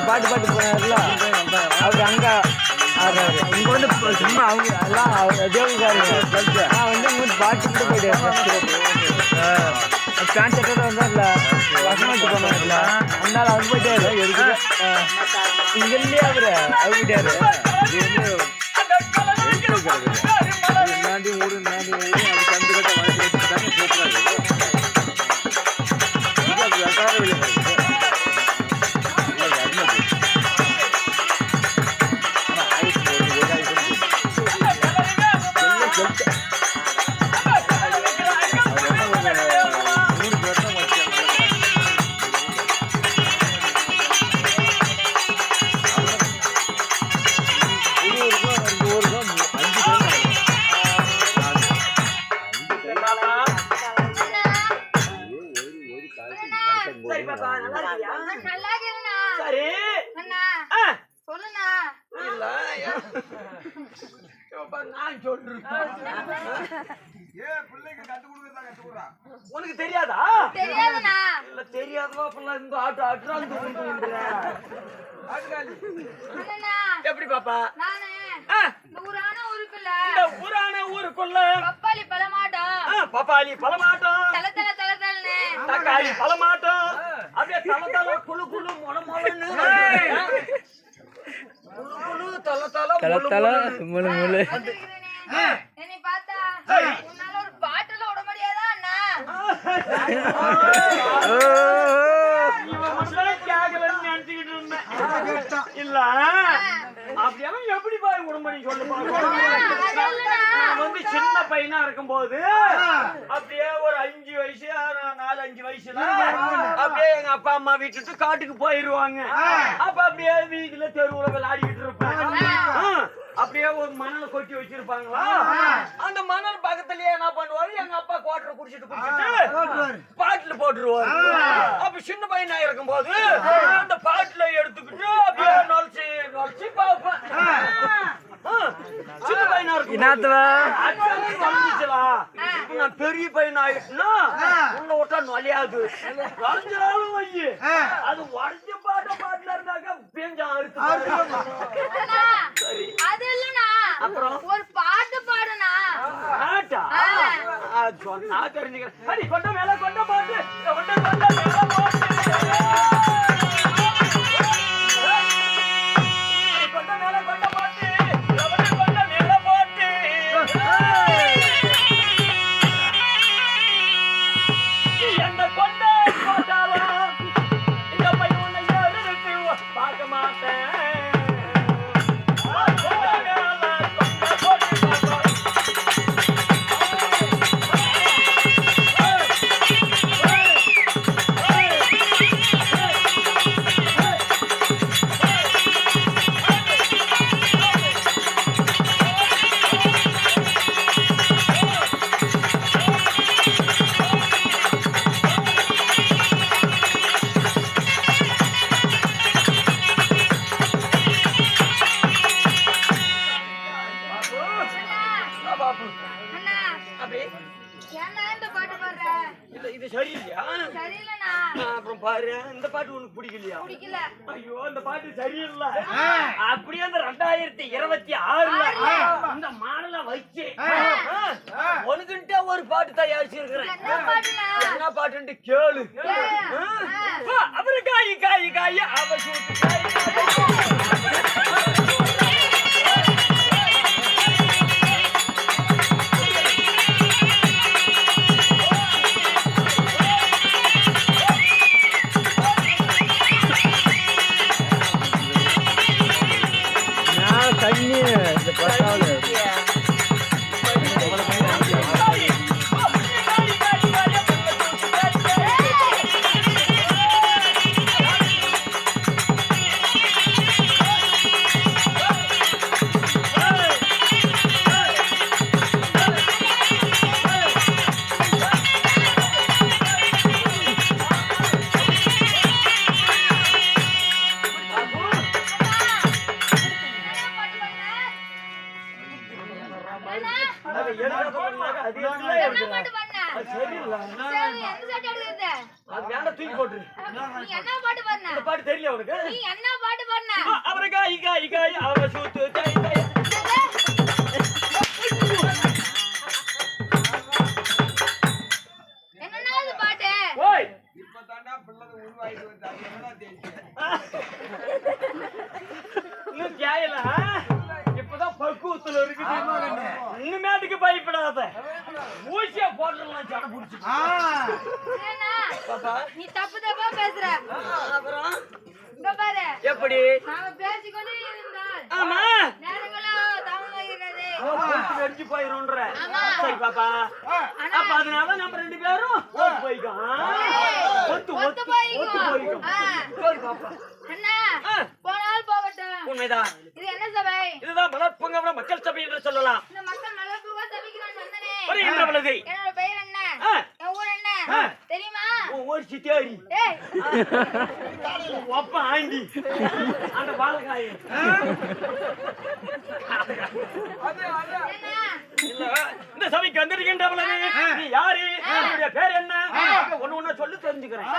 பாட்டு பாட்டு போனார்ல அவர் அங்கே இங்கே வந்து சும்மா அவங்க எல்லாம் தேவகாரங்க நான் வந்து இங்கே பாட்டு கூட போயிட்டேன் பேண்ட் சட்டோட வந்தார்ல வசனத்து போனார்ல அதனால அவர் போயிட்டாரு எடுத்து இங்கேருந்தே அவரு போயிட்டாரு ஊரு அது கண்டு கட்ட வளர்த்து உனக்கு தெரியாதா? தெரியாதவா எப்படி பாப்பா? ஊருக்குள்ள பப்பாளி பழமாட்டம் தக்காளி பழமாட்டம் அப்படியே தலை தலை குழு குழு மொள மொளன்னு இல்ல அப்படியெல்லாம் எப்படி பாய் உடம்படி சொல்லுமா? வந்து சின்ன பையனா இருக்கும் போது அப்படியே ஒரு 5 வயசு 4-5 வயசுல அப்படியே எங்க அப்பா அம்மா வீட்டுட்டு காட்டுக்கு போயிருவாங்க. அப்ப அப்படியே வீட்டுல தெருவுல விளையாடிக்கிட்டு இருப்பேன். அப்படியே ஒரு மணலை கொட்டி வச்சிருப்பாங்களா, அந்த மணல் பக்கத்துலயே என்ன பண்ணுவாரு, எங்க அப்பா குவாட்டரை குடிச்சிட்டு பாட்டுல போட்டுருவாரு. அப்ப சின்ன பையனா இருக்கும் போது அந்த பாட்டுல எடுத்துக்கிட்டு அப்படியே நொழிச்சு நொழிச்சு பாப்பேன். சின்ன பையனா இருக்கும் நான் பெரிய பையன் ஆயிடுச்சுன்னா உன்னை விட்டா நொழியாது. நொழிஞ்சாலும் வை, அது உடஞ்ச பாட்டுல இருந்தாக்கா பேஞ்சா அப்புறம் ஒரு பாட்டு பாடுனா பாட்டா சொன்னா தெரிஞ்சுக்கிறேன். கொண்ட மேல கொண்ட பாட்டு கொண்ட கொண்ட மேல பாட்டு கொண்ட மேல கொண்ட பாட்டு பாரு இந்த பாட்டு உனக்கு பிடிக்கலையா? பிடிக்கல. ஐயோ இந்த பாட்டு சரியில்லை. அப்படியே அந்த 2026ல இந்த மாடல வச்சு உனக்குன்ட்டு ஒரு பாட்டு தயாரிச்சு இருக்கிறேன். என்ன பாட்டுன்ட்டு கேளு. அவரு காய் காய் காய் அவ சூட்டு காய் தண்ணி இந்த பட்டாளு பாட்டு தெரியல உனக்கு? அவரை காய் காய் காய் அவ சூத்து காய் காய் இப்பதான் பக்குவத்துல இருக்கு. இன்னுமேட்டுக்கு பயப்படாத. ஊசியா போடலாம் ஜன புடிச்சு. நீ தப்பு தப்பா பேசுற. அப்புறம் எப்படி நாம பேசிக்கொண்டே இருந்தால் ஆமா நேரங்களா தாமதமாகிறது. வெடிச்சு போயிரும்ன்ற. சரி பாப்பா. அப்ப அதனால நம்ம ரெண்டு பேரும் ஒத்து போய்க்கோம். ஒத்து போய்க்கோம். சரி பாப்பா. அண்ணா போனால் போகட்டும். உண்மைதான். இது என்ன சபை? இதுதான் மலர்புங்கவன மக்கள் சபை என்று சொல்லலாம். இந்த மக்கள் மலர்புங்க சபைக்கு நான் வந்தனே. வருகின்ற பொழுது என்னோட பெயர் என்ன? என் ஊர் என்ன தெரியுமா? ஒரு சித்தியாரி. டேய் அப்பா ஆண்டி அந்த பாலகாய். இந்த சபைக்கு வந்திருக்கின்ற பொழுது நீ யாரு? உன்னுடைய பேர் என்ன? ஒண்ணு ஒண்ணு சொல்லி தெரிஞ்சுக்கிறேன்.